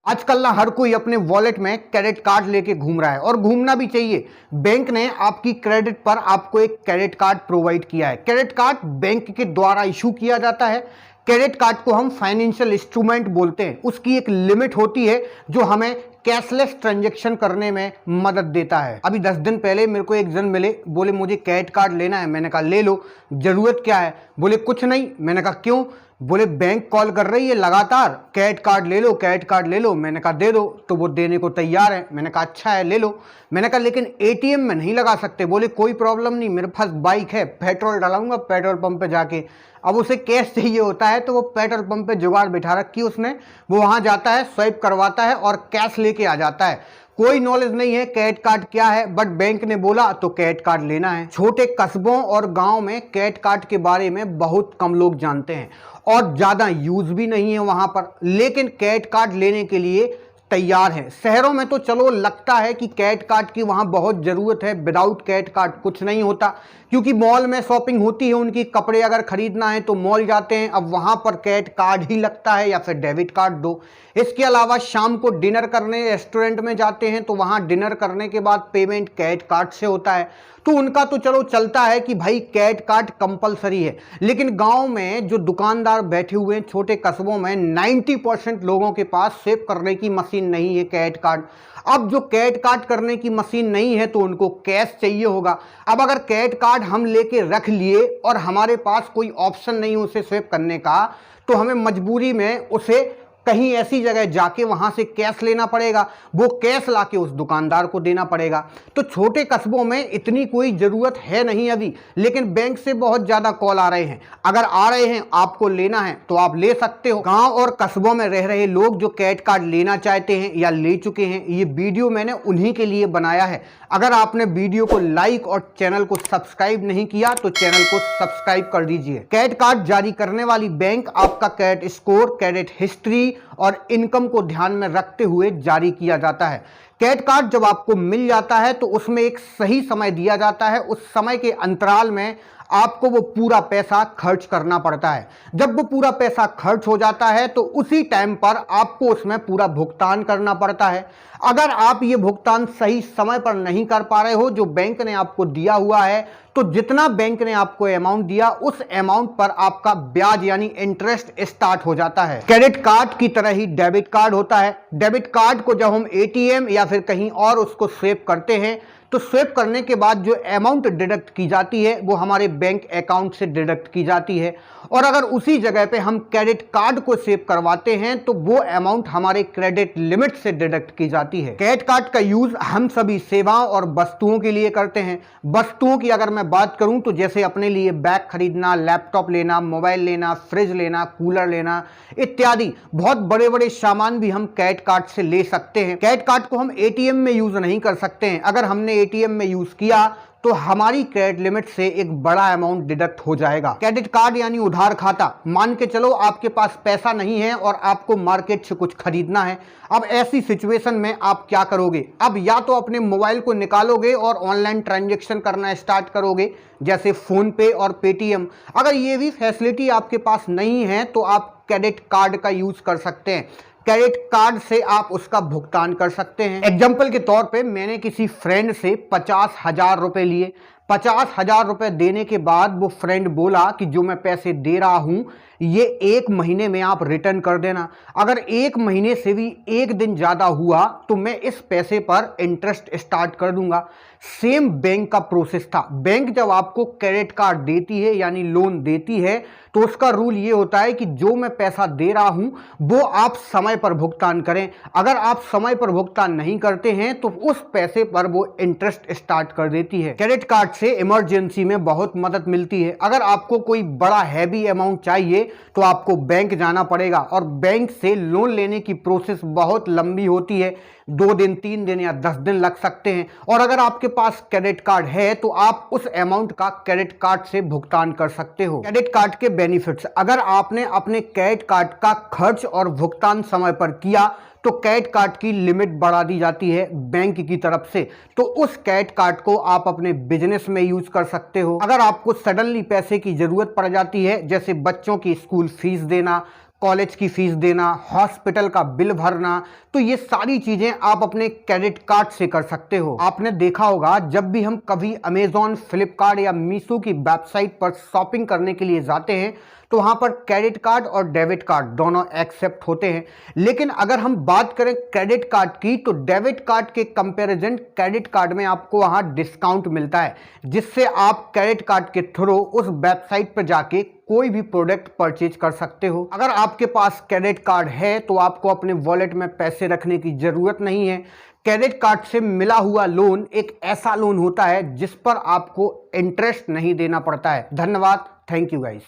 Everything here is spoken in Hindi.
आजकल ना हर कोई अपने वॉलेट में क्रेडिट कार्ड लेके घूम रहा है और घूमना भी चाहिए। बैंक ने आपकी क्रेडिट पर आपको एक क्रेडिट कार्ड प्रोवाइड किया है। क्रेडिट कार्ड बैंक के द्वारा इशू किया जाता है। क्रेडिट कार्ड को हम फाइनेंशियल इंस्ट्रूमेंट बोलते हैं। उसकी एक लिमिट होती है जो हमें कैशलेस ट्रांजैक्शन करने में मदद देता है। अभी 10 दिन पहले मेरे को एक जन मिले, बोले मुझे क्रेडिट कार्ड लेना है। मैंने कहा ले लो, जरूरत क्या है? बोले कुछ नहीं। मैंने कहा क्यों? बोले बैंक कॉल कर रही है लगातार, क्रेडिट कार्ड ले लो, क्रेडिट कार्ड ले लो। मैंने कहा दे दो, तो वो देने को तैयार है। मैंने कहा अच्छा है ले लो। मैंने कहा लेकिन एटीएम में नहीं लगा सकते। बोले कोई प्रॉब्लम नहीं, मेरे पास बाइक है, पेट्रोल डालूंगा पेट्रोल पंप पे जाके। अब उसे कैश चाहिए होता है तो वो पेट्रोल पंप पे जुगाड़ बिठा रखी उसने, वो वहां जाता है, स्वाइप करवाता है और कैश लेके आ जाता है। कोई नॉलेज नहीं है क्रेडिट कार्ड क्या है, बट बैंक ने बोला तो क्रेडिट कार्ड लेना है। छोटे कस्बों और गांव में क्रेडिट कार्ड के बारे में बहुत कम लोग जानते हैं और ज्यादा यूज भी नहीं है वहां पर, लेकिन क्रेडिट कार्ड लेने के लिए तैयार हैं। शहरों में तो चलो लगता है कि क्रेडिट कार्ड की वहां बहुत जरूरत है, विदाउट क्रेडिट कार्ड कुछ नहीं होता, क्योंकि मॉल में शॉपिंग होती है उनकी, कपड़े अगर खरीदना है तो मॉल जाते हैं, अब वहां पर क्रेडिट कार्ड ही लगता है या फिर डेबिट कार्ड दो। इसके अलावा शाम को डिनर करने रेस्टोरेंट में जाते हैं तो वहां डिनर करने के बाद पेमेंट क्रेडिट कार्ड से होता है, तो उनका तो चलो चलता है कि भाई क्रेडिट कार्ड कंपलसरी है। लेकिन गांव में जो दुकानदार बैठे हुए हैं, छोटे कस्बों में 90% लोगों के पास सेव करने की मशीन नहीं है क्रेडिट कार्ड। अब जो क्रेडिट कार्ड करने की मशीन नहीं है तो उनको कैश चाहिए होगा। अब अगर क्रेडिट कार्ड हम लेके रख लिए और हमारे पास कोई ऑप्शन नहीं उसे स्वेप करने का, तो हमें मजबूरी में उसे कहीं ऐसी जगह जाके वहां से कैश लेना पड़ेगा, वो कैश लाके उस दुकानदार को देना पड़ेगा। तो छोटे कस्बों में इतनी कोई जरूरत है नहीं अभी, लेकिन बैंक से बहुत ज्यादा कॉल आ रहे हैं। अगर आ रहे हैं आपको लेना है तो आप ले सकते हो। गांव और कस्बों में रह रहे लोग जो क्रेडिट कार्ड लेना चाहते हैं या ले चुके हैं, ये वीडियो मैंने उन्हीं के लिए बनाया है। अगर आपने वीडियो को लाइक और चैनल को सब्सक्राइब नहीं किया तो चैनल को सब्सक्राइब कर दीजिए। क्रेडिट कार्ड जारी करने वाली बैंक आपका क्रेडिट स्कोर, क्रेडिट हिस्ट्री और इनकम को ध्यान में रखते हुए जारी किया जाता है। क्रेडिट कार्ड जब आपको मिल जाता है तो उसमें एक सही समय दिया जाता है। उस समय के अंतराल में आपको वो पूरा पैसा खर्च करना पड़ता है। जब वो पूरा पैसा खर्च हो जाता है तो उसी टाइम पर आपको उसमें पूरा भुगतान करना पड़ता है। अगर आप ये भुगतान सही समय पर नहीं कर पा रहे हो जो बैंक ने आपको दिया हुआ है, तो जितना बैंक ने आपको अमाउंट दिया उस अमाउंट पर आपका ब्याज यानी इंटरेस्ट स्टार्ट हो जाता है। क्रेडिट कार्ड की तरह ही डेबिट कार्ड होता है। डेबिट कार्ड को जब हम एटीएम या फिर कहीं और उसको स्वेप करते हैं तो स्वेप करने के बाद जो अमाउंट डिडक्ट की जाती है वो हमारे बैंक अकाउंट से डिडक्ट की जाती है, और अगर उसी जगह पे हम क्रेडिट कार्ड को सेव करवाते हैं तो वो अमाउंट हमारे क्रेडिट लिमिट से डिडक्ट की जाती है। क्रेडिट कार्ड का यूज हम सभी सेवाओं और वस्तुओं के लिए करते हैं। वस्तुओं की अगर मैं बात करूं तो जैसे अपने लिए बैग खरीदना, लैपटॉप लेना, मोबाइल लेना, फ्रिज लेना, कूलर लेना इत्यादि बहुत बड़े बड़े सामान भी हम क्रेडिट कार्ड से ले सकते हैं। क्रेडिट कार्ड को हम एटीएम में यूज नहीं कर सकते हैं। अगर हमने एटीएम में यूज किया तो हमारी क्रेडिट लिमिट से एक बड़ा अमाउंट डिडक्ट हो जाएगा। क्रेडिट कार्ड यानी उधार खाता। मान के चलो आपके पास पैसा नहीं है और आपको मार्केट से कुछ खरीदना है। अब ऐसी सिचुएशन में आप क्या करोगे? अब या तो अपने मोबाइल को निकालोगे और ऑनलाइन ट्रांजैक्शन करना स्टार्ट करोगे, जैसे फोन पे और पेटीएम। अगर ये भी फैसिलिटी आपके पास नहीं है तो आप क्रेडिट कार्ड का यूज कर सकते हैं। क्रेडिट कार्ड से आप उसका भुगतान कर सकते हैं। एग्जाम्पल के तौर पे मैंने किसी फ्रेंड से 50,000 रुपए लिए। 50,000 रुपए देने के बाद वो फ्रेंड बोला कि जो मैं पैसे दे रहा हूं ये 1 महीने में आप रिटर्न कर देना। अगर 1 महीने से भी 1 दिन ज्यादा हुआ तो मैं इस पैसे पर इंटरेस्ट स्टार्ट कर दूंगा। सेम बैंक का प्रोसेस था। बैंक जब आपको क्रेडिट कार्ड देती है यानी लोन देती है तो उसका रूल ये होता है कि जो मैं पैसा दे रहा हूं वो आप समय पर भुगतान करें। अगर आप समय पर भुगतान नहीं करते हैं तो उस पैसे पर वो इंटरेस्ट स्टार्ट कर देती है। क्रेडिट कार्ड से इमरजेंसी में बहुत मदद मिलती है। अगर आपको कोई बड़ा हैवी अमाउंट चाहिए तो आपको बैंक जाना पड़ेगा, और बैंक से लोन लेने की प्रोसेस बहुत लंबी होती है। 2 दिन, 3 दिन या 10 दिन लग सकते हैं। और अगर आपके पास क्रेडिट कार्ड है तो आप उस अमाउंट का क्रेडिट कार्ड से भुगतान कर सकते हो। क्रेडिट कार्ड के बेनिफिट्स। अगर आपने अपने क्रेडिट कार्ड का खर्च और भुगतान समय पर किया तो क्रेडिट कार्ड की लिमिट बढ़ा दी जाती है बैंक की तरफ से, तो उस क्रेडिट कार्ड को आप अपने बिजनेस में यूज कर सकते हो। अगर आपको सडनली पैसे की जरूरत पड़ जाती है, जैसे बच्चों की स्कूल फीस देना, कॉलेज की फीस देना, हॉस्पिटल का बिल भरना, तो ये सारी चीजें आप अपने क्रेडिट कार्ड से कर सकते हो। आपने देखा होगा जब भी हम कभी अमेजॉन, फ्लिपकार्ट या मीशो की वेबसाइट पर शॉपिंग करने के लिए जाते हैं तो वहां पर क्रेडिट कार्ड और डेबिट कार्ड दोनों एक्सेप्ट होते हैं। लेकिन अगर हम बात करें क्रेडिट कार्ड की, तो डेबिट कार्ड के कंपैरिजन क्रेडिट कार्ड में आपको वहां डिस्काउंट मिलता है, जिससे आप क्रेडिट कार्ड के थ्रू उस वेबसाइट पर जाके कोई भी प्रोडक्ट परचेज कर सकते हो। अगर आपके पास क्रेडिट कार्ड है तो आपको अपने वॉलेट में पैसे रखने की जरूरत नहीं है। क्रेडिट कार्ड से मिला हुआ लोन एक ऐसा लोन होता है जिस पर आपको इंटरेस्ट नहीं देना पड़ता है। धन्यवाद, थैंक यू गाइस।